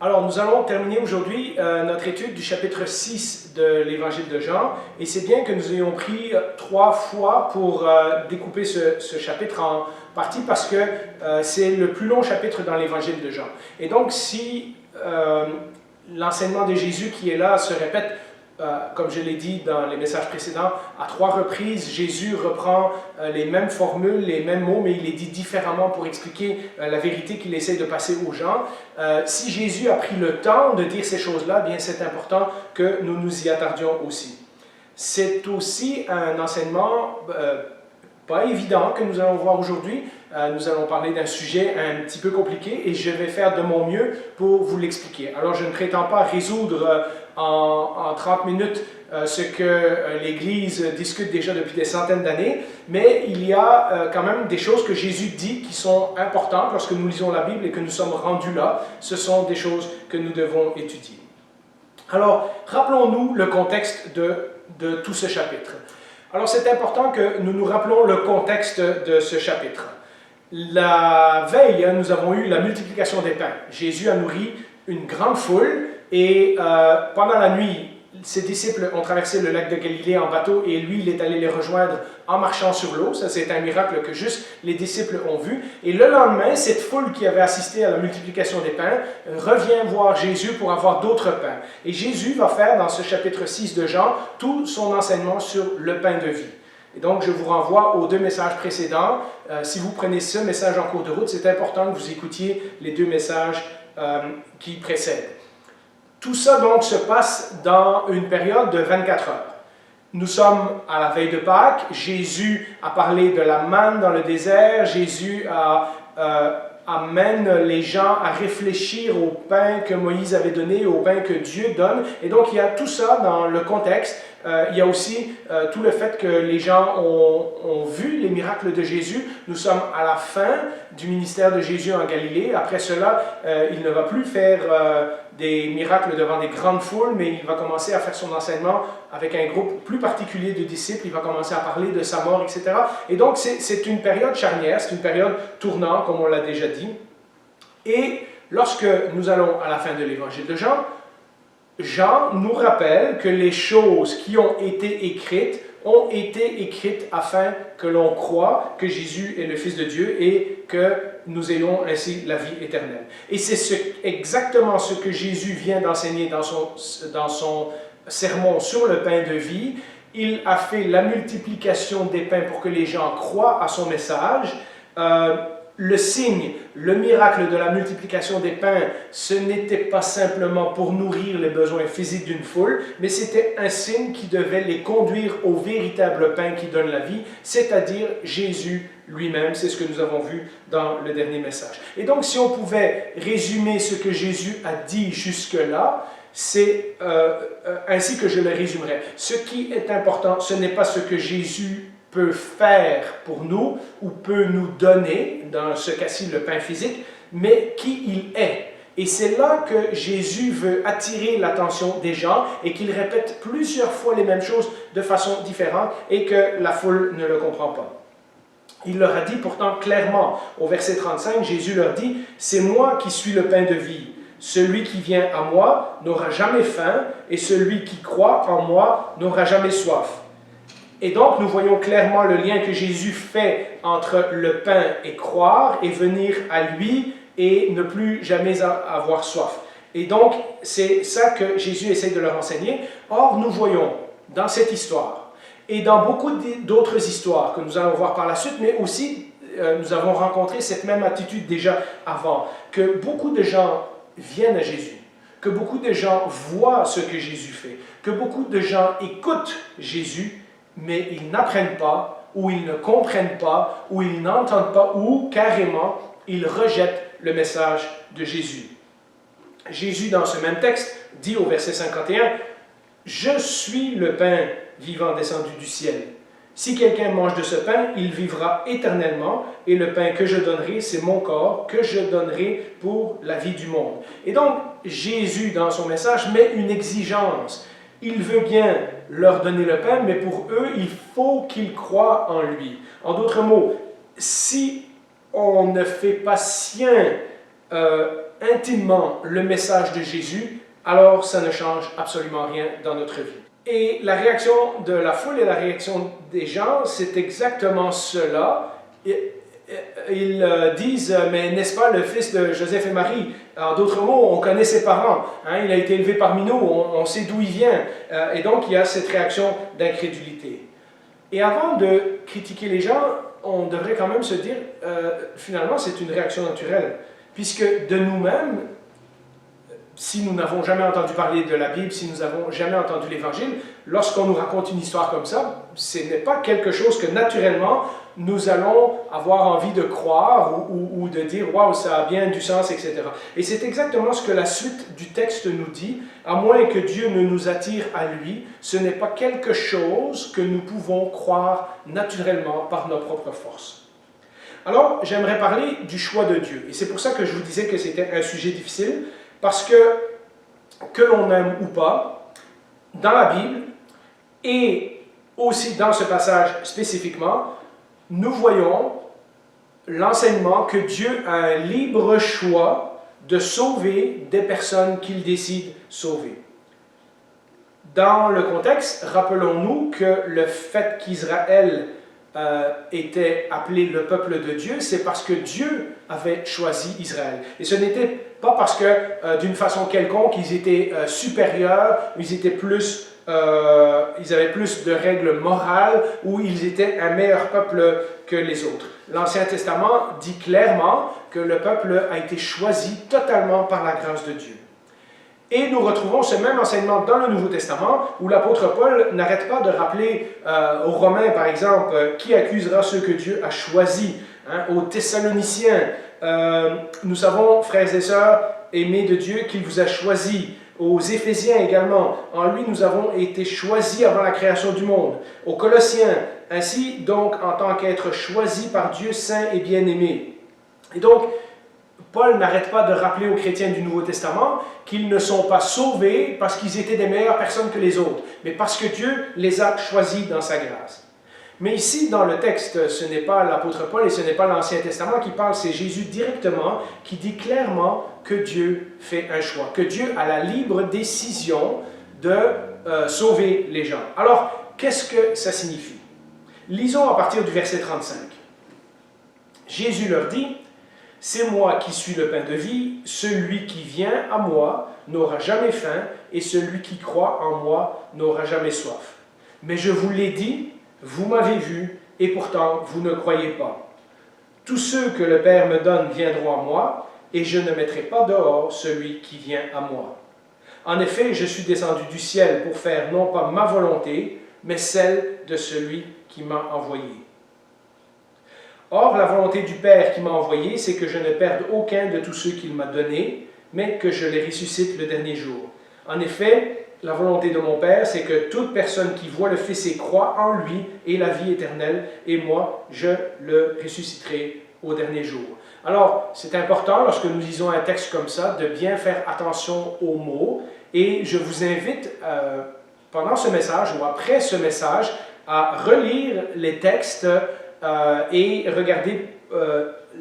Alors, nous allons terminer aujourd'hui notre étude du chapitre 6 de l'Évangile de Jean. Et c'est bien que nous ayons pris 3 fois pour découper ce chapitre en parties parce que c'est le plus long chapitre dans l'Évangile de Jean. Et donc, si l'enseignement de Jésus qui est là se répète, comme je l'ai dit dans les messages précédents, à 3 reprises, Jésus reprend les mêmes formules, les mêmes mots, mais il les dit différemment pour expliquer la vérité qu'il essaie de passer aux gens. Si Jésus a pris le temps de dire ces choses-là, bien c'est important que nous nous y attardions aussi. C'est aussi un enseignement pas évident que nous allons voir aujourd'hui. Nous allons parler d'un sujet un petit peu compliqué et je vais faire de mon mieux pour vous l'expliquer. Alors je ne prétends pas résoudre en 30 minutes ce que l'Église discute déjà depuis des centaines d'années, mais il y a quand même des choses que Jésus dit qui sont importantes lorsque nous lisons la Bible et que nous sommes rendus là. Ce sont des choses que nous devons étudier. Alors, rappelons-nous le contexte de tout ce chapitre. Alors, c'est important que nous nous rappelons le contexte de ce chapitre. La veille, nous avons eu la multiplication des pains. Jésus a nourri une grande foule et pendant la nuit, ses disciples ont traversé le lac de Galilée en bateau et lui, il est allé les rejoindre en marchant sur l'eau. Ça, c'est un miracle que juste les disciples ont vu. Et le lendemain, cette foule qui avait assisté à la multiplication des pains revient voir Jésus pour avoir d'autres pains. Et Jésus va faire dans ce chapitre 6 de Jean tout son enseignement sur le pain de vie. Et donc, je vous renvoie aux 2 messages précédents. Si vous prenez ce message en cours de route, c'est important que vous écoutiez les 2 messages qui précèdent. Tout ça, donc, se passe dans une période de 24 heures. Nous sommes à la veille de Pâques. Jésus a parlé de la manne dans le désert. Jésus amène les gens à réfléchir au pain que Moïse avait donné, au pain que Dieu donne. Et donc, il y a tout ça dans le contexte. Il y a aussi tout le fait que les gens ont vu les miracles de Jésus. Nous sommes à la fin du ministère de Jésus en Galilée. Après cela, il ne va plus faire des miracles devant des grandes foules, mais il va commencer à faire son enseignement avec un groupe plus particulier de disciples. Il va commencer à parler de sa mort, etc. Et donc, c'est une période charnière, c'est une période tournante, comme on l'a déjà dit. Et lorsque nous allons à la fin de l'Évangile de Jean, Jean nous rappelle que les choses qui ont été écrites afin que l'on croie que Jésus est le Fils de Dieu et que nous ayons ainsi la vie éternelle. Et c'est exactement ce que Jésus vient d'enseigner dans son sermon sur le pain de vie. Il a fait la multiplication des pains pour que les gens croient à son message. Le signe, le miracle de la multiplication des pains, ce n'était pas simplement pour nourrir les besoins physiques d'une foule, mais c'était un signe qui devait les conduire au véritable pain qui donne la vie, c'est-à-dire Jésus lui-même. C'est ce que nous avons vu dans le dernier message. Et donc, si on pouvait résumer ce que Jésus a dit jusque-là, c'est ainsi que je le résumerai. Ce qui est important, ce n'est pas ce que Jésus peut faire pour nous ou peut nous donner, dans ce cas-ci le pain physique, mais qui il est. Et c'est là que Jésus veut attirer l'attention des gens et qu'il répète plusieurs fois les mêmes choses de façon différente et que la foule ne le comprend pas. Il leur a dit pourtant clairement, au verset 35, Jésus leur dit « C'est moi qui suis le pain de vie. Celui qui vient à moi n'aura jamais faim et celui qui croit en moi n'aura jamais soif. » Et donc, nous voyons clairement le lien que Jésus fait entre le pain et croire et venir à lui et ne plus jamais avoir soif. Et donc, c'est ça que Jésus essaie de leur enseigner. Or, nous voyons dans cette histoire et dans beaucoup d'autres histoires que nous allons voir par la suite, mais aussi, nous avons rencontré cette même attitude déjà avant, que beaucoup de gens viennent à Jésus, que beaucoup de gens voient ce que Jésus fait, que beaucoup de gens écoutent Jésus, mais ils n'apprennent pas, ou ils ne comprennent pas, ou ils n'entendent pas, ou carrément, ils rejettent le message de Jésus. Jésus, dans ce même texte, dit au verset 51, « Je suis le pain vivant descendu du ciel. Si quelqu'un mange de ce pain, il vivra éternellement, et le pain que je donnerai, c'est mon corps, que je donnerai pour la vie du monde. » Et donc, Jésus, dans son message, met une exigence. Il veut bien leur donner le pain, mais pour eux, il faut qu'ils croient en lui. En d'autres mots, si on ne fait pas sien intimement le message de Jésus, alors ça ne change absolument rien dans notre vie. Et la réaction de la foule et la réaction des gens, c'est exactement cela. Ils disent, mais n'est-ce pas le fils de Joseph et Marie? En d'autres mots, on connaît ses parents, hein, il a été élevé parmi nous, on sait d'où il vient. Et donc, il y a cette réaction d'incrédulité. Et avant de critiquer les gens, on devrait quand même se dire, finalement, c'est une réaction naturelle. Puisque de nous-mêmes, si nous n'avons jamais entendu parler de la Bible, si nous n'avons jamais entendu l'Évangile, lorsqu'on nous raconte une histoire comme ça, ce n'est pas quelque chose que naturellement nous allons avoir envie de croire ou de dire « Waouh, ça a bien du sens », etc. Et c'est exactement ce que la suite du texte nous dit. À moins que Dieu ne nous attire à lui, ce n'est pas quelque chose que nous pouvons croire naturellement par nos propres forces. Alors, j'aimerais parler du choix de Dieu. Et c'est pour ça que je vous disais que c'était un sujet difficile, parce que l'on aime ou pas, dans la Bible, et aussi dans ce passage spécifiquement, nous voyons l'enseignement que Dieu a un libre choix de sauver des personnes qu'il décide sauver. Dans le contexte, rappelons-nous que le fait qu'Israël était appelé le peuple de Dieu, c'est parce que Dieu avait choisi Israël. Et ce n'était pas parce que, d'une façon quelconque, ils étaient supérieurs, ils étaient plus... ils avaient plus de règles morales ou ils étaient un meilleur peuple que les autres. L'Ancien Testament dit clairement que le peuple a été choisi totalement par la grâce de Dieu. Et nous retrouvons ce même enseignement dans le Nouveau Testament où l'apôtre Paul n'arrête pas de rappeler aux Romains, par exemple, qui accusera ceux que Dieu a choisis, hein, aux Thessaloniciens. Nous savons, frères et sœurs, aimés de Dieu, qu'il vous a choisis. Aux Éphésiens également, en lui nous avons été choisis avant la création du monde. Aux Colossiens, ainsi donc en tant qu'être choisis par Dieu saint et bien-aimé. Et donc, Paul n'arrête pas de rappeler aux chrétiens du Nouveau Testament qu'ils ne sont pas sauvés parce qu'ils étaient des meilleures personnes que les autres, mais parce que Dieu les a choisis dans sa grâce. Mais ici, dans le texte, ce n'est pas l'apôtre Paul et ce n'est pas l'Ancien Testament qui parle, c'est Jésus directement qui dit clairement que Dieu fait un choix, que Dieu a la libre décision de sauver les gens. Alors, qu'est-ce que ça signifie? Lisons à partir du verset 35. Jésus leur dit, « C'est moi qui suis le pain de vie, celui qui vient à moi n'aura jamais faim, et celui qui croit en moi n'aura jamais soif. Mais je vous l'ai dit, vous m'avez vu, et pourtant vous ne croyez pas. Tous ceux que le Père me donne viendront à moi, et je ne mettrai pas dehors celui qui vient à moi. En effet, je suis descendu du ciel pour faire non pas ma volonté, mais celle de celui qui m'a envoyé. Or, la volonté du Père qui m'a envoyé, c'est que je ne perde aucun de tous ceux qu'il m'a donnés, mais que je les ressuscite le dernier jour. En effet, la volonté de mon Père, c'est que toute personne qui voit le Fils et croit en lui ait la vie éternelle, et moi, je le ressusciterai au dernier jour. » Alors, c'est important, lorsque nous lisons un texte comme ça, de bien faire attention aux mots, et je vous invite, pendant ce message ou après ce message, à relire les textes et regarder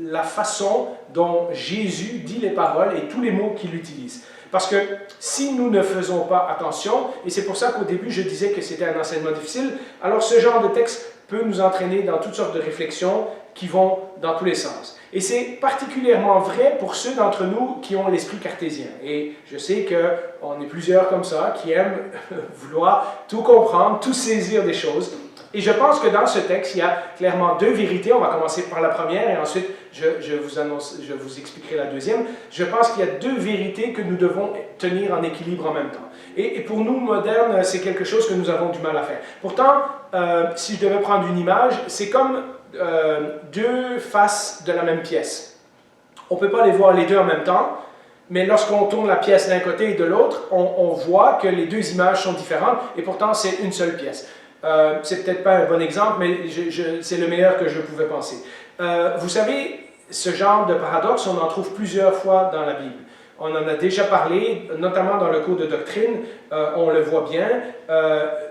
la façon dont Jésus dit les paroles et tous les mots qu'il utilise. Parce que si nous ne faisons pas attention, et c'est pour ça qu'au début je disais que c'était un enseignement difficile, alors ce genre de texte peut nous entraîner dans toutes sortes de réflexions qui vont dans tous les sens. Et c'est particulièrement vrai pour ceux d'entre nous qui ont l'esprit cartésien. Et je sais qu'on est plusieurs comme ça qui aiment vouloir tout comprendre, tout saisir des choses. Et je pense que dans ce texte, il y a clairement deux vérités. On va commencer par la première et ensuite je vous expliquerai la deuxième. Je pense qu'il y a deux vérités que nous devons tenir en équilibre en même temps. Et pour nous, modernes, c'est quelque chose que nous avons du mal à faire. Pourtant, si je devais prendre une image, c'est comme deux faces de la même pièce. On ne peut pas les voir les deux en même temps, mais lorsqu'on tourne la pièce d'un côté et de l'autre, on voit que les deux images sont différentes et pourtant c'est une seule pièce. C'est peut-être pas un bon exemple, mais c'est le meilleur que je pouvais penser. Vous savez, ce genre de paradoxe, on en trouve plusieurs fois dans la Bible. On en a déjà parlé, notamment dans le cours de doctrine, on le voit bien.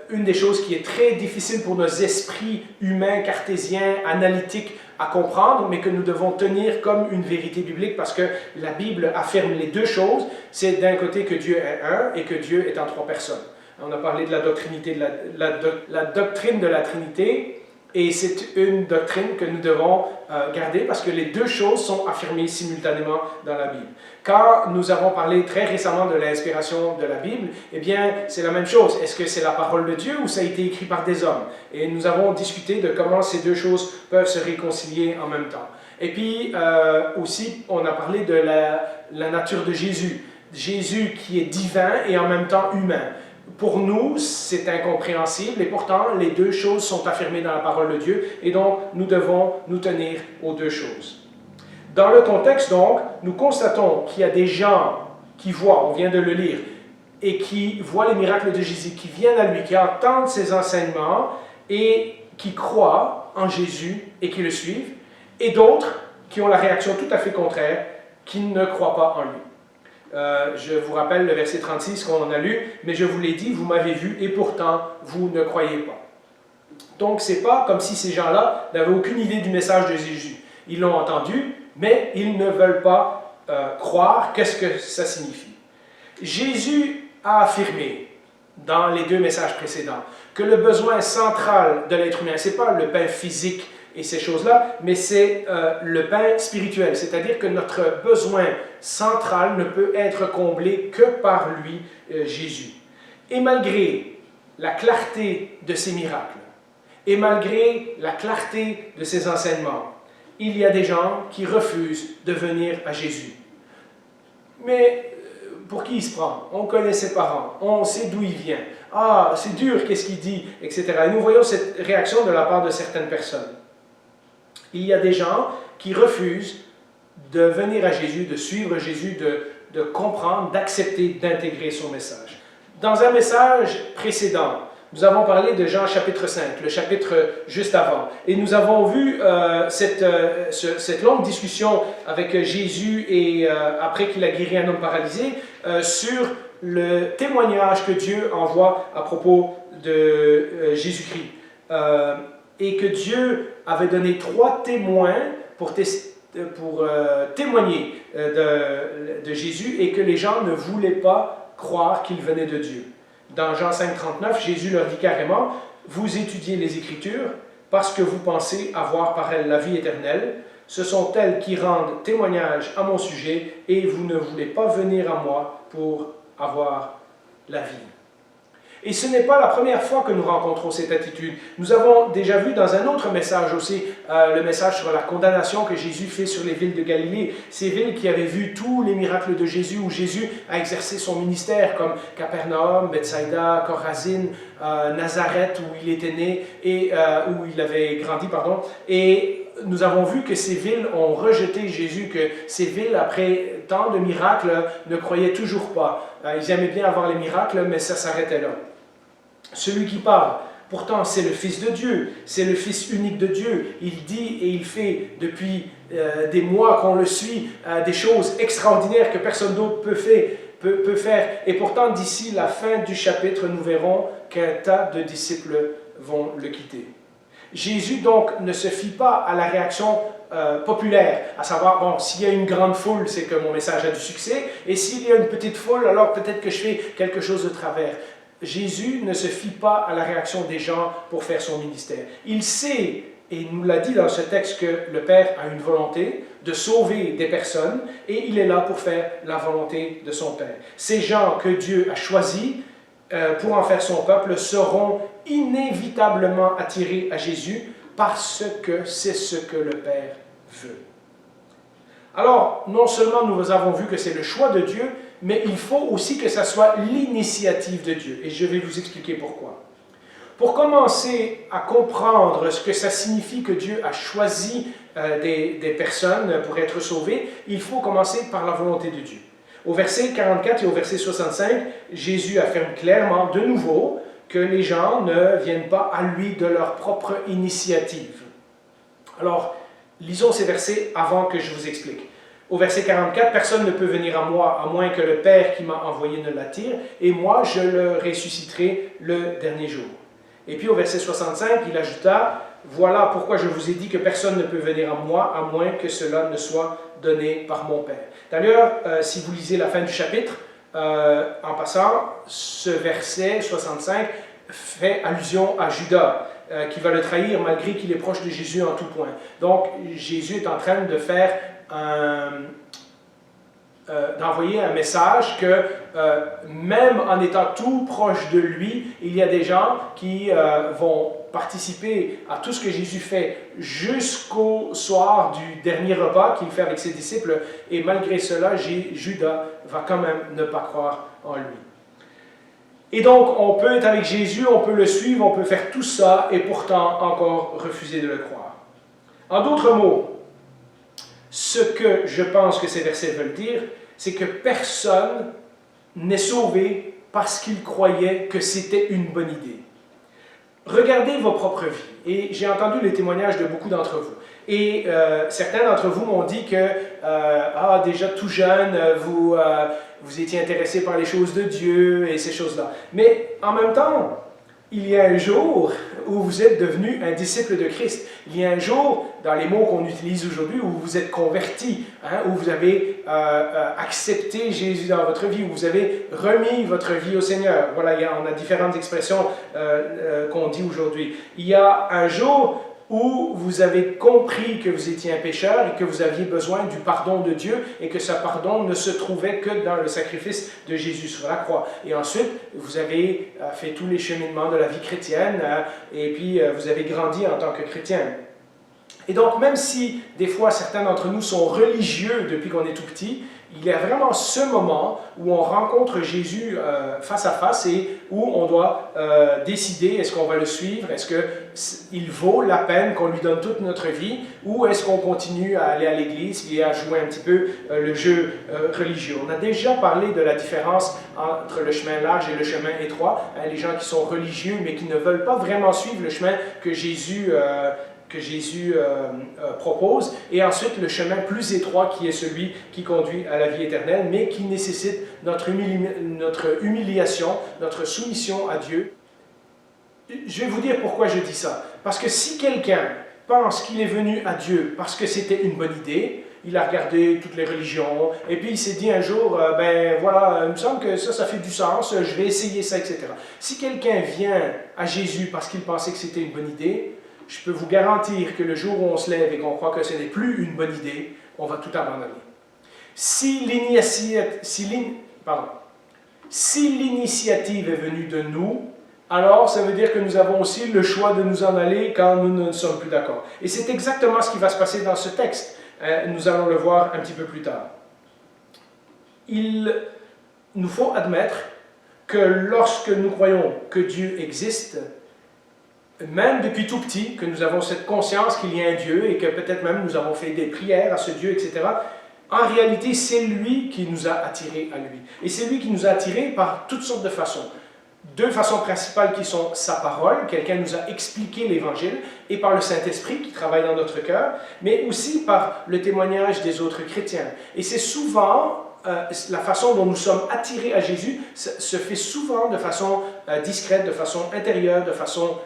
Une des choses qui est très difficile pour nos esprits humains, cartésiens, analytiques à comprendre, mais que nous devons tenir comme une vérité biblique parce que la Bible affirme les deux choses. C'est d'un côté que Dieu est un et que Dieu est en trois personnes. On a parlé de la doctrinité, la doctrine de la Trinité, et c'est une doctrine que nous devons garder parce que les deux choses sont affirmées simultanément dans la Bible. Quand nous avons parlé très récemment de l'inspiration de la Bible, eh bien, c'est la même chose. Est-ce que c'est la parole de Dieu ou ça a été écrit par des hommes? Et nous avons discuté de comment ces deux choses peuvent se réconcilier en même temps. Et puis, aussi, on a parlé de la nature de Jésus. Jésus qui est divin et en même temps humain. Pour nous, c'est incompréhensible et pourtant, les deux choses sont affirmées dans la parole de Dieu et donc, nous devons nous tenir aux deux choses. Dans le contexte, donc, nous constatons qu'il y a des gens qui voient, on vient de le lire, et qui voient les miracles de Jésus, qui viennent à lui, qui entendent ses enseignements et qui croient en Jésus et qui le suivent, et d'autres qui ont la réaction tout à fait contraire, qui ne croient pas en lui. Je vous rappelle le verset 36 qu'on a lu, mais je vous l'ai dit, vous m'avez vu et pourtant vous ne croyez pas. Donc c'est pas comme si ces gens-là n'avaient aucune idée du message de Jésus. Ils l'ont entendu, mais ils ne veulent pas croire qu'est-ce que ça signifie. Jésus a affirmé dans les deux messages précédents que le besoin central de l'être humain, ce n'est pas le pain physique et ces choses-là, mais c'est le pain spirituel, c'est-à-dire que notre besoin central ne peut être comblé que par lui, Jésus. Et malgré la clarté de ses miracles, et malgré la clarté de ses enseignements, il y a des gens qui refusent de venir à Jésus. Mais pour qui il se prend? On connaît ses parents, on sait d'où il vient. Ah, c'est dur, qu'est-ce qu'il dit, etc. Et nous voyons cette réaction de la part de certaines personnes. Il y a des gens qui refusent de venir à Jésus, de suivre Jésus, de comprendre, d'accepter, d'intégrer son message. Dans un message précédent, nous avons parlé de Jean chapitre 5, le chapitre juste avant. Et nous avons vu cette longue discussion avec Jésus et après qu'il a guéri un homme paralysé sur le témoignage que Dieu envoie à propos de Jésus-Christ. Et que Dieu avait donné 3 témoins pour témoigner de Jésus et que les gens ne voulaient pas croire qu'il venait de Dieu. Dans Jean 5, 39, Jésus leur dit carrément « Vous étudiez les Écritures parce que vous pensez avoir par elles la vie éternelle. Ce sont elles qui rendent témoignage à mon sujet et vous ne voulez pas venir à moi pour avoir la vie. » Et ce n'est pas la première fois que nous rencontrons cette attitude. Nous avons déjà vu dans un autre message aussi, le message sur la condamnation que Jésus fait sur les villes de Galilée. Ces villes qui avaient vu tous les miracles de Jésus, où Jésus a exercé son ministère, comme Capernaum, Bethsaïda, Chorazine, Nazareth, où il était né, et où il avait grandi, pardon. Et nous avons vu que ces villes ont rejeté Jésus, que ces villes, après tant de miracles, ne croyaient toujours pas. Ils aimaient bien avoir les miracles, mais ça s'arrêtait là. Celui qui parle, pourtant c'est le Fils de Dieu, c'est le Fils unique de Dieu. Il dit et il fait depuis des mois qu'on le suit des choses extraordinaires que personne d'autre peut faire. Et pourtant d'ici la fin du chapitre, nous verrons qu'un tas de disciples vont le quitter. Jésus donc ne se fie pas à la réaction populaire, à savoir, bon, s'il y a une grande foule, c'est que mon message a du succès, et s'il y a une petite foule, alors peut-être que je fais quelque chose de travers. Jésus ne se fie pas à la réaction des gens pour faire son ministère. Il sait, et il nous l'a dit dans ce texte, que le Père a une volonté de sauver des personnes, et il est là pour faire la volonté de son Père. Ces gens que Dieu a choisis pour en faire son peuple seront inévitablement attirés à Jésus parce que c'est ce que le Père veut. Alors, non seulement nous avons vu que c'est le choix de Dieu, mais il faut aussi que ça soit l'initiative de Dieu. Et je vais vous expliquer pourquoi. Pour commencer à comprendre ce que ça signifie que Dieu a choisi des personnes pour être sauvées, il faut commencer par la volonté de Dieu. Au verset 44 et au verset 65, Jésus affirme clairement de nouveau que les gens ne viennent pas à lui de leur propre initiative. Alors, lisons ces versets avant que je vous explique. Au verset 44, « Personne ne peut venir à moi, à moins que le Père qui m'a envoyé ne l'attire, et moi je le ressusciterai le dernier jour. » Et puis au verset 65, il ajouta, Voilà pourquoi je vous ai dit que personne ne peut venir à moi, à moins que cela ne soit donné par mon Père. » D'ailleurs, si vous lisez la fin du chapitre, en passant, ce verset 65 fait allusion à Judas, qui va le trahir malgré qu'il est proche de Jésus en tout point. Donc, Jésus est en train de faire d'envoyer un message que même en étant tout proche de lui, il y a des gens qui vont participer à tout ce que Jésus fait jusqu'au soir du dernier repas qu'il fait avec ses disciples, et malgré cela, Judas va quand même ne pas croire en lui. Et donc, on peut être avec Jésus, on peut le suivre, on peut faire tout ça, et pourtant encore refuser de le croire. En d'autres mots, ce que je pense que ces versets veulent dire, c'est que personne n'est sauvé parce qu'il croyait que c'était une bonne idée. Regardez vos propres vies. Et j'ai entendu les témoignages de beaucoup d'entre vous. Et certains d'entre vous m'ont dit que, déjà tout jeune, vous étiez intéressé par les choses de Dieu et ces choses-là. Mais en même temps, il y a un jour où vous êtes devenu un disciple de Christ. Il y a un jour, dans les mots qu'on utilise aujourd'hui, où vous êtes converti, où vous avez accepté Jésus dans votre vie, où vous avez remis votre vie au Seigneur. Voilà, on a différentes expressions qu'on dit aujourd'hui. Il y a un jour où vous avez compris que vous étiez un pécheur et que vous aviez besoin du pardon de Dieu et que ce pardon ne se trouvait que dans le sacrifice de Jésus sur la croix. Et ensuite, vous avez fait tous les cheminements de la vie chrétienne et puis vous avez grandi en tant que chrétien. Et donc, même si des fois certains d'entre nous sont religieux depuis qu'on est tout petit, il y a vraiment ce moment où on rencontre Jésus face à face et où on doit décider est-ce qu'on va le suivre, est-ce qu'il vaut la peine qu'on lui donne toute notre vie, ou est-ce qu'on continue à aller à l'église et à jouer un petit peu le jeu religieux. On a déjà parlé de la différence entre le chemin large et le chemin étroit. Les gens qui sont religieux mais qui ne veulent pas vraiment suivre le chemin que Jésus propose, et ensuite le chemin plus étroit qui est celui qui conduit à la vie éternelle, mais qui nécessite notre humiliation, notre soumission à Dieu. Je vais vous dire pourquoi je dis ça. Parce que si quelqu'un pense qu'il est venu à Dieu parce que c'était une bonne idée, il a regardé toutes les religions, et puis il s'est dit un jour, voilà, il me semble que ça fait du sens, je vais essayer ça, etc. Si quelqu'un vient à Jésus parce qu'il pensait que c'était une bonne idée, je peux vous garantir que le jour où on se lève et qu'on croit que ce n'est plus une bonne idée, on va tout abandonner. Si l'initiative est venue de nous, alors ça veut dire que nous avons aussi le choix de nous en aller quand nous ne sommes plus d'accord. Et c'est exactement ce qui va se passer dans ce texte. Nous allons le voir un petit peu plus tard. Il nous faut admettre que lorsque nous croyons que Dieu existe, même depuis tout petit, que nous avons cette conscience qu'il y a un Dieu et que peut-être même nous avons fait des prières à ce Dieu, etc., en réalité, c'est lui qui nous a attirés à lui. Et c'est lui qui nous a attirés par toutes sortes de façons. Deux façons principales qui sont sa parole, quelqu'un nous a expliqué l'Évangile, et par le Saint-Esprit qui travaille dans notre cœur, mais aussi par le témoignage des autres chrétiens. Et c'est souvent la façon dont nous sommes attirés à Jésus se fait souvent de façon discrète, de façon intérieure, de façon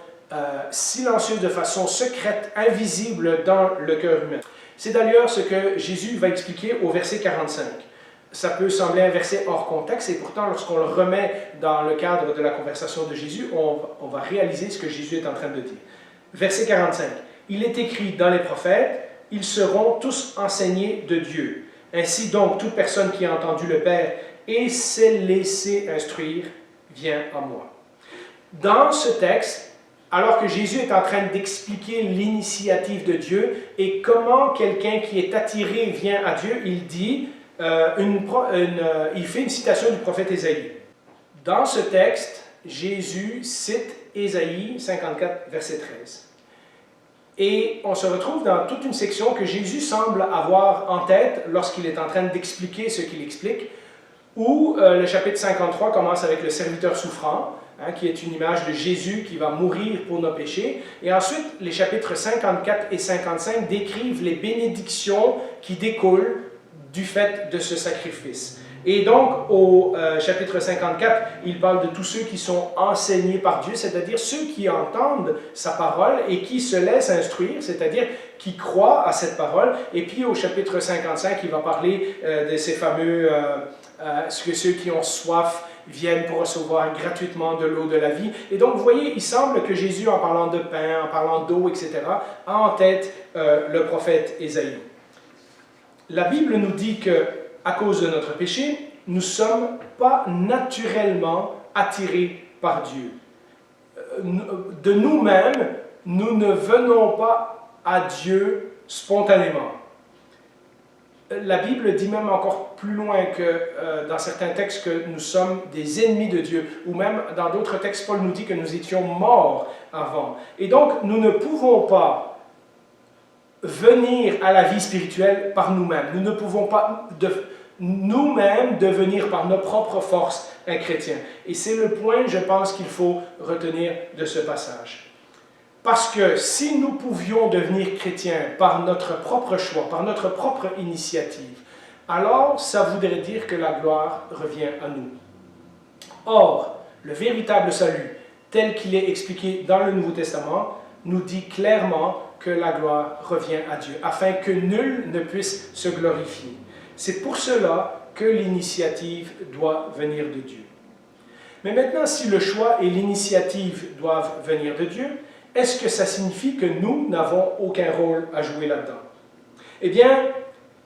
silencieuse, de façon secrète, invisible dans le cœur humain. C'est d'ailleurs ce que Jésus va expliquer au verset 45. Ça peut sembler un verset hors contexte, et pourtant, lorsqu'on le remet dans le cadre de la conversation de Jésus, on va réaliser ce que Jésus est en train de dire. Verset 45. « Il est écrit dans les prophètes, ils seront tous enseignés de Dieu. Ainsi donc, toute personne qui a entendu le Père et s'est laissé instruire, vient à moi. » Dans ce texte, alors que Jésus est en train d'expliquer l'initiative de Dieu et comment quelqu'un qui est attiré vient à Dieu, il dit, il fait une citation du prophète Ésaïe. Dans ce texte, Jésus cite Ésaïe 54, verset 13. Et on se retrouve dans toute une section que Jésus semble avoir en tête lorsqu'il est en train d'expliquer ce qu'il explique, où le chapitre 53 commence avec le serviteur souffrant, qui est une image de Jésus qui va mourir pour nos péchés. Et ensuite, les chapitres 54 et 55 décrivent les bénédictions qui découlent du fait de ce sacrifice. Et donc, au chapitre 54, il parle de tous ceux qui sont enseignés par Dieu, c'est-à-dire ceux qui entendent sa parole et qui se laissent instruire, c'est-à-dire qui croient à cette parole. Et puis, au chapitre 55, il va parler de ces fameux, que ceux qui ont soif viennent pour recevoir gratuitement de l'eau de la vie. Et donc, vous voyez, il semble que Jésus, en parlant de pain, en parlant d'eau, etc., a en tête le prophète Ésaïe. La Bible nous dit que à cause de notre péché, nous ne sommes pas naturellement attirés par Dieu. De nous-mêmes, nous ne venons pas à Dieu spontanément. La Bible dit même encore plus loin que dans certains textes que nous sommes des ennemis de Dieu, ou même dans d'autres textes, Paul nous dit que nous étions morts avant. Et donc, nous ne pouvons pas venir à la vie spirituelle par nous-mêmes. Nous ne pouvons pas nous-mêmes devenir par nos propres forces un chrétien. Et c'est le point, je pense, qu'il faut retenir de ce passage. Parce que si nous pouvions devenir chrétiens par notre propre choix, par notre propre initiative, alors ça voudrait dire que la gloire revient à nous. Or, le véritable salut, tel qu'il est expliqué dans le Nouveau Testament, nous dit clairement que la gloire revient à Dieu, afin que nul ne puisse se glorifier. C'est pour cela que l'initiative doit venir de Dieu. Mais maintenant, si le choix et l'initiative doivent venir de Dieu, est-ce que ça signifie que nous n'avons aucun rôle à jouer là-dedans? Eh bien,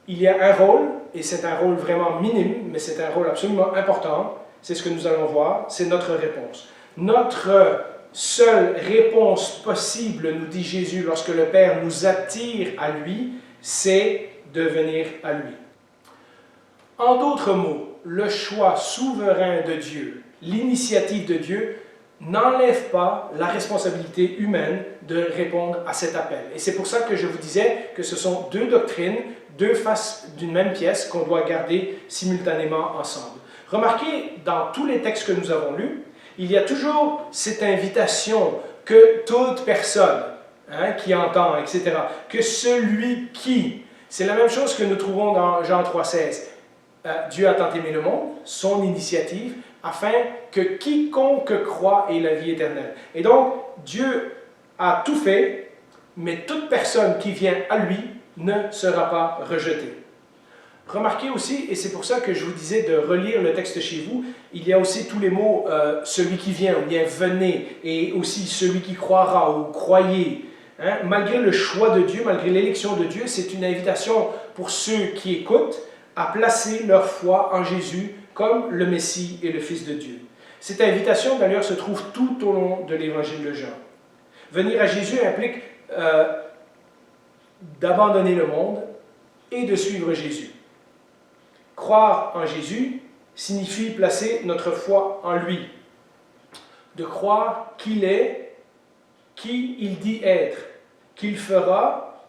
il y a un rôle, et c'est un rôle vraiment minime, mais c'est un rôle absolument important. C'est ce que nous allons voir, c'est notre réponse. Notre seule réponse possible, nous dit Jésus, lorsque le Père nous attire à lui, c'est de venir à lui. En d'autres mots, le choix souverain de Dieu, l'initiative de Dieu, n'enlève pas la responsabilité humaine de répondre à cet appel. Et c'est pour ça que je vous disais que ce sont deux doctrines, deux faces d'une même pièce qu'on doit garder simultanément ensemble. Remarquez, dans tous les textes que nous avons lus, il y a toujours cette invitation que toute personne qui entend, etc., que celui qui, c'est la même chose que nous trouvons dans Jean 3,16. Dieu a tant aimé le monde, son initiative, afin que quiconque croit ait la vie éternelle. Et donc, Dieu a tout fait, mais toute personne qui vient à lui ne sera pas rejetée. Remarquez aussi, et c'est pour ça que je vous disais de relire le texte chez vous, il y a aussi tous les mots « celui qui vient » ou bien « venez » et aussi « celui qui croira » ou « croyez ». Malgré le choix de Dieu, malgré l'élection de Dieu, c'est une invitation pour ceux qui écoutent à placer leur foi en Jésus comme le Messie et le Fils de Dieu. Cette invitation, d'ailleurs, se trouve tout au long de l'Évangile de Jean. Venir à Jésus implique d'abandonner le monde et de suivre Jésus. Croire en Jésus signifie placer notre foi en lui, de croire qu'il est qui il dit être, qu'il fera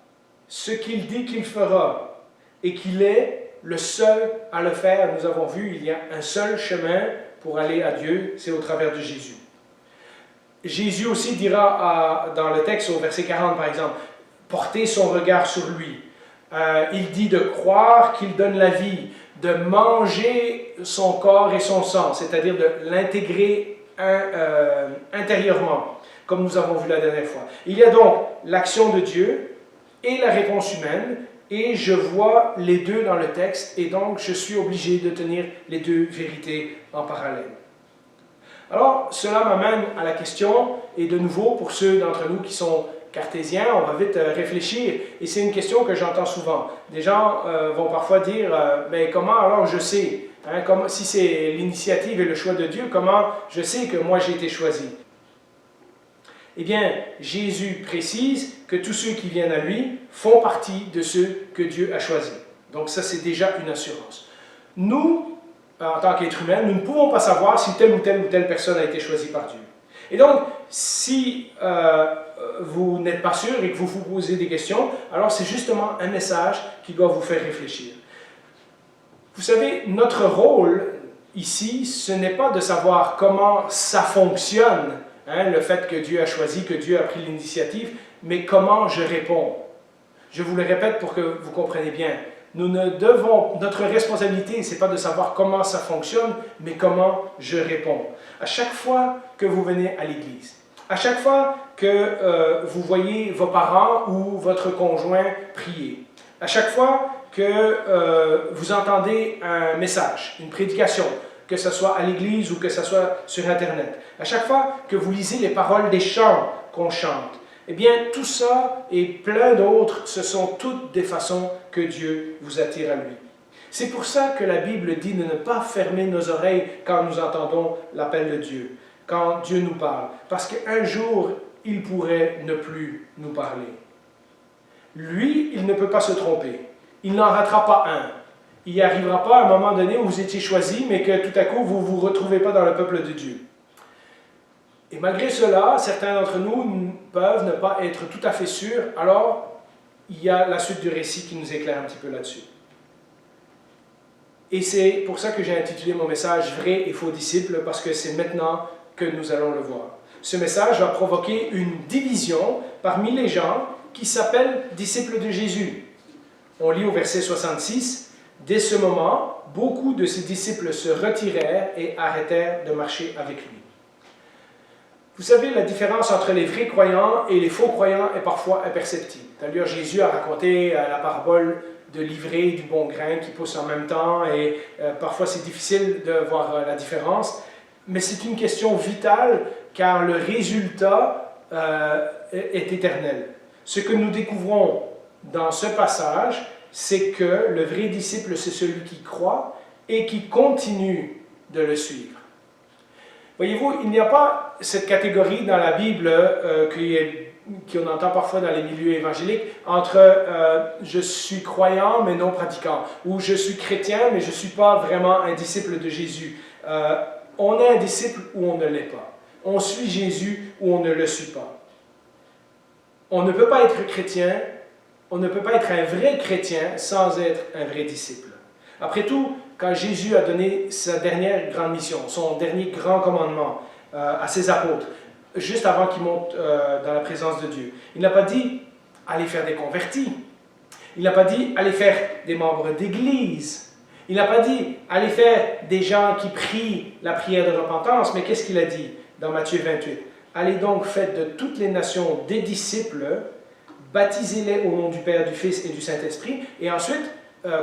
ce qu'il dit qu'il fera, et qu'il est le seul à le faire. Nous avons vu, il y a un seul chemin pour aller à Dieu, c'est au travers de Jésus. Jésus aussi dira dans le texte, au verset 40 par exemple, porter son regard sur lui. Il dit de croire qu'il donne la vie, de manger son corps et son sang, c'est-à-dire de l'intégrer intérieurement, comme nous avons vu la dernière fois. Il y a donc l'action de Dieu et la réponse humaine, et je vois les deux dans le texte, et donc je suis obligé de tenir les deux vérités en parallèle. Alors, cela m'amène à la question, et de nouveau, pour ceux d'entre nous qui sont cartésiens, on va vite réfléchir, et c'est une question que j'entends souvent. Des gens vont parfois dire, mais comment alors je sais, si c'est l'initiative et le choix de Dieu, comment je sais que moi j'ai été choisi? Eh bien, Jésus précise que tous ceux qui viennent à lui font partie de ceux que Dieu a choisis. Donc ça, c'est déjà une assurance. Nous, en tant qu'êtres humains, nous ne pouvons pas savoir si telle ou telle personne a été choisie par Dieu. Et donc, si vous n'êtes pas sûr et que vous vous posez des questions, alors c'est justement un message qui doit vous faire réfléchir. Vous savez, notre rôle ici, ce n'est pas de savoir comment ça fonctionne, le fait que Dieu a choisi, que Dieu a pris l'initiative, mais comment je réponds. Je vous le répète pour que vous compreniez bien. Notre responsabilité, ce n'est pas de savoir comment ça fonctionne, mais comment je réponds. À chaque fois que vous venez à l'église, à chaque fois que vous voyez vos parents ou votre conjoint prier, à chaque fois que vous entendez un message, une prédication, que ce soit à l'église ou que ce soit sur Internet, à chaque fois que vous lisez les paroles des chants qu'on chante, eh bien, tout ça et plein d'autres, ce sont toutes des façons que Dieu vous attire à lui. C'est pour ça que la Bible dit de ne pas fermer nos oreilles quand nous entendons l'appel de Dieu, quand Dieu nous parle, parce qu'un jour, il pourrait ne plus nous parler. Lui, il ne peut pas se tromper. Il n'en ratera pas un. Il n'y arrivera pas à un moment donné où vous étiez choisi, mais que tout à coup, vous ne vous retrouvez pas dans le peuple de Dieu. Et malgré cela, certains d'entre nous peuvent ne pas être tout à fait sûrs, alors il y a la suite du récit qui nous éclaire un petit peu là-dessus. Et c'est pour ça que j'ai intitulé mon message « Vrais et faux disciples », parce que c'est maintenant que nous allons le voir. Ce message va provoquer une division parmi les gens qui s'appellent disciples de Jésus. On lit au verset 66, « Dès ce moment, beaucoup de ses disciples se retirèrent et arrêtèrent de marcher avec lui. » Vous savez, la différence entre les vrais croyants et les faux croyants est parfois imperceptible. D'ailleurs, Jésus a raconté la parabole de l'ivraie et du bon grain qui poussent en même temps, et parfois c'est difficile de voir la différence, mais c'est une question vitale car le résultat est éternel. Ce que nous découvrons dans ce passage, c'est que le vrai disciple, c'est celui qui croit et qui continue de le suivre. Voyez-vous, il n'y a pas cette catégorie dans la Bible qu'on entend parfois dans les milieux évangéliques entre je suis croyant mais non pratiquant, ou je suis chrétien mais je ne suis pas vraiment un disciple de Jésus. On est un disciple ou on ne l'est pas. On suit Jésus ou on ne le suit pas. On ne peut pas être chrétien, on ne peut pas être un vrai chrétien sans être un vrai disciple. Après tout, quand Jésus a donné sa dernière grande mission, son dernier grand commandement à ses apôtres, juste avant qu'ils montent dans la présence de Dieu, il n'a pas dit « allez faire des convertis ». Il n'a pas dit « allez faire des membres d'église ». Il n'a pas dit « allez faire des gens qui prient la prière de repentance ». Mais qu'est-ce qu'il a dit dans Matthieu 28 ? « Allez donc, faites de toutes les nations des disciples, baptisez-les au nom du Père, du Fils et du Saint-Esprit. » Et ensuite,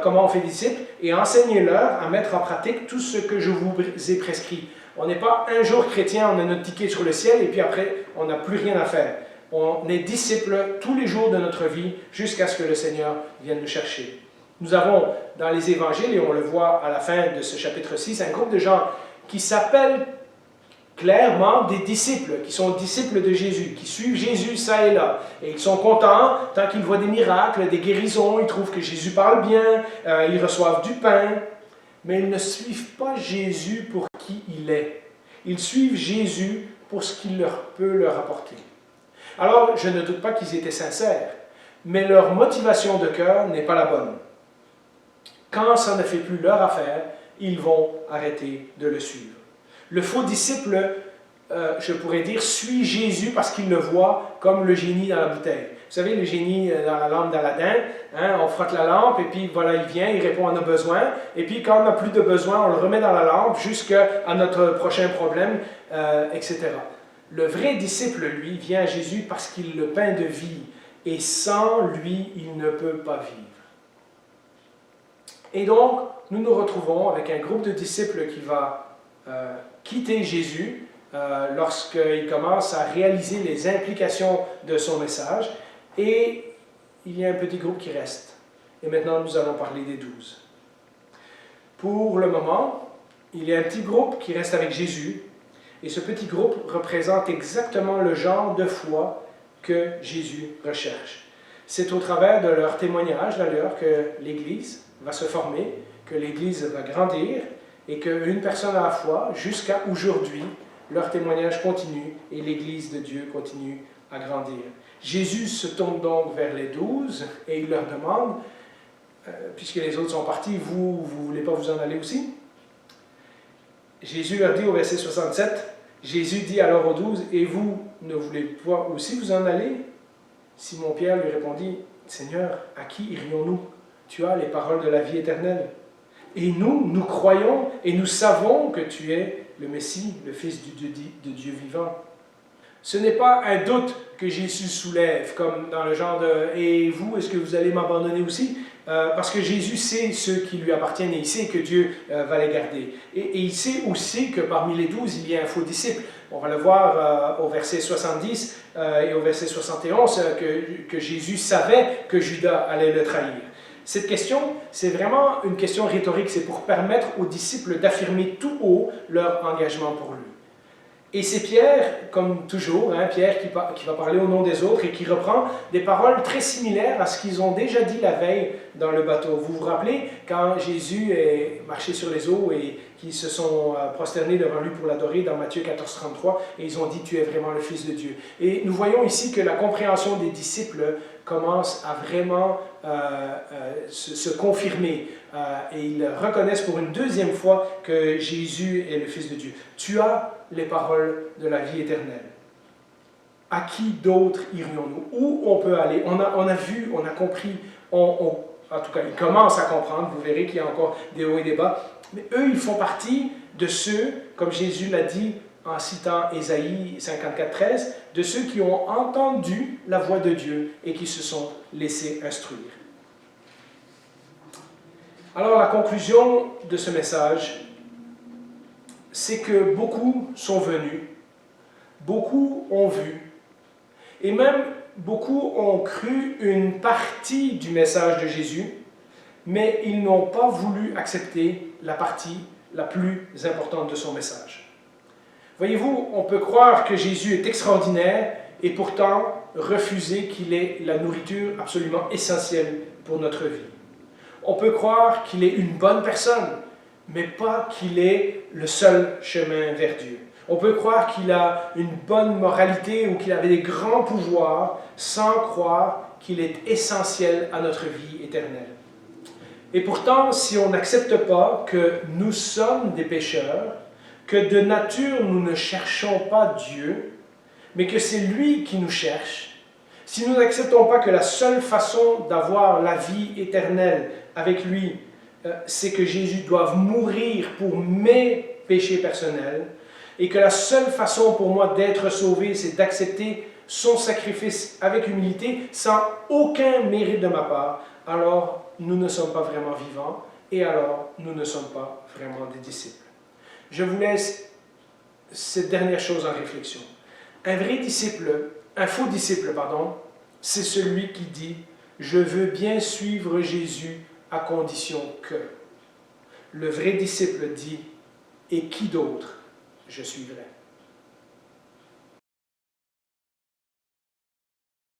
comment on fait des disciples, et enseignez-leur à mettre en pratique tout ce que je vous ai prescrit. On n'est pas un jour chrétien, on a notre ticket sur le ciel, et puis après, on n'a plus rien à faire. On est disciples tous les jours de notre vie, jusqu'à ce que le Seigneur vienne nous chercher. Nous avons dans les évangiles, et on le voit à la fin de ce chapitre 6, un groupe de gens qui s'appellent clairement des disciples, qui sont disciples de Jésus, qui suivent Jésus ça et là. Et ils sont contents tant qu'ils voient des miracles, des guérisons, ils trouvent que Jésus parle bien, ils reçoivent du pain. Mais ils ne suivent pas Jésus pour qui il est. Ils suivent Jésus pour ce qu'il peut leur apporter. Alors, je ne doute pas qu'ils étaient sincères, mais leur motivation de cœur n'est pas la bonne. Quand ça ne fait plus leur affaire, ils vont arrêter de le suivre. Le faux disciple, je pourrais dire, suit Jésus parce qu'il le voit comme le génie dans la bouteille. Vous savez, le génie dans la lampe d'Aladin, hein, on frotte la lampe et puis voilà, il vient, il répond à nos besoins. Et puis quand on n'a plus de besoin, on le remet dans la lampe jusqu'à notre prochain problème, etc. Le vrai disciple, lui, vient à Jésus parce qu'il est le pain de vie. Et sans lui, il ne peut pas vivre. Et donc, nous nous retrouvons avec un groupe de disciples qui va quitter Jésus lorsqu'il commence à réaliser les implications de son message, et il y a un petit groupe qui reste. Et maintenant, nous allons parler des 12. Pour le moment, il y a un petit groupe qui reste avec Jésus, et ce petit groupe représente exactement le genre de foi que Jésus recherche. C'est au travers de leur témoignage, d'ailleurs, que l'Église va se former, que l'Église va grandir, et qu'une personne à la fois, jusqu'à aujourd'hui, leur témoignage continue et l'Église de Dieu continue à grandir. Jésus se tourne donc vers les 12 et il leur demande, puisque les autres sont partis, vous ne voulez pas vous en aller aussi? Jésus leur dit au verset 67, Jésus dit alors aux 12, et vous ne voulez pas aussi vous en aller? Simon-Pierre lui répondit, Seigneur, à qui irions-nous? tu as les paroles de la vie éternelle. Et nous croyons et nous savons que tu es le Messie, le Fils de Dieu vivant. Ce n'est pas un doute que Jésus soulève, comme dans le genre de « Et vous, est-ce que vous allez m'abandonner aussi ?» Parce que Jésus sait ceux qui lui appartiennent et il sait que Dieu va les garder. Et il sait aussi que parmi les 12, il y a un faux disciple. On va le voir au verset 70 et au verset 71 que Jésus savait que Judas allait le trahir. Cette question, c'est vraiment une question rhétorique, c'est pour permettre aux disciples d'affirmer tout haut leur engagement pour lui. Et c'est Pierre, comme toujours, Pierre qui va parler au nom des autres et qui reprend des paroles très similaires à ce qu'ils ont déjà dit la veille dans le bateau. Vous vous rappelez quand Jésus est marché sur les eaux et qu'ils se sont prosternés devant lui pour l'adorer dans Matthieu 14, 33, et ils ont dit « Tu es vraiment le Fils de Dieu ». Et nous voyons ici que la compréhension des disciples commence à vraiment se confirmer et ils reconnaissent pour une deuxième fois que Jésus est le Fils de Dieu. Tu as les paroles de la vie éternelle. À qui d'autre irions-nous? Où on peut aller? On a vu, on a compris, en tout cas, ils commencent à comprendre, vous verrez qu'il y a encore des hauts et des bas, mais eux, ils font partie de ceux, comme Jésus l'a dit en citant Ésaïe 54, 13, de ceux qui ont entendu la voix de Dieu et qui se sont laissés instruire. Alors, la conclusion de ce message, c'est que beaucoup sont venus, beaucoup ont vu, et même beaucoup ont cru une partie du message de Jésus, mais ils n'ont pas voulu accepter la partie la plus importante de son message. Voyez-vous, on peut croire que Jésus est extraordinaire et pourtant refuser qu'il est la nourriture absolument essentielle pour notre vie. On peut croire qu'il est une bonne personne, mais pas qu'il est le seul chemin vers Dieu. On peut croire qu'il a une bonne moralité ou qu'il avait des grands pouvoirs sans croire qu'il est essentiel à notre vie éternelle. Et pourtant, si on n'accepte pas que nous sommes des pécheurs, que de nature nous ne cherchons pas Dieu, mais que c'est lui qui nous cherche, si nous n'acceptons pas que la seule façon d'avoir la vie éternelle avec lui, c'est que Jésus doive mourir pour mes péchés personnels, et que la seule façon pour moi d'être sauvé, c'est d'accepter son sacrifice avec humilité, sans aucun mérite de ma part, alors nous ne sommes pas vraiment vivants, et alors nous ne sommes pas vraiment des disciples. Je vous laisse cette dernière chose en réflexion. Un vrai disciple, un faux disciple, c'est celui qui dit « Je veux bien suivre Jésus à condition que ». Le vrai disciple dit « Et qui d'autre je suivrai ».